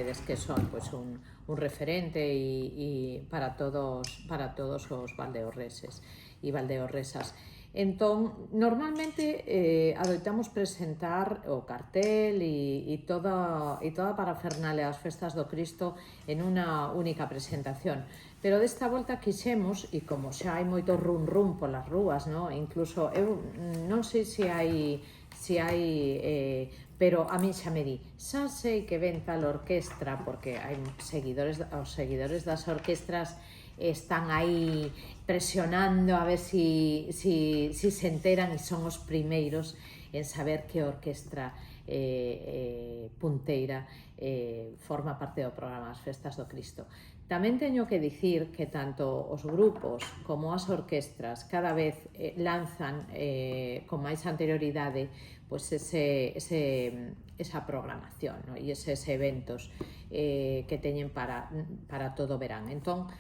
sabedes que son pois, un referente e para todos os valdeorreses e valdeorresas. Entón, normalmente adoitamos presentar o cartel e toda a parafernalia das festas do Cristo en unha única presentación. Pero desta volta quixemos, e como xa hai moito rum polas rúas, no? Incluso eu non sei se hai pero a min xa me di, xa sei que ven tal orquestra, porque hai os seguidores das orquestras están aí presionando a ver si se enteran e son os primeiros en saber que orquestra punteira forma parte do programa das Festas do Cristo. Tamén teño que dicir que tanto os grupos como as orquestras cada vez lanzan con máis anterioridade pois esa programación, no? E eses eventos que teñen para todo o verán. Entón,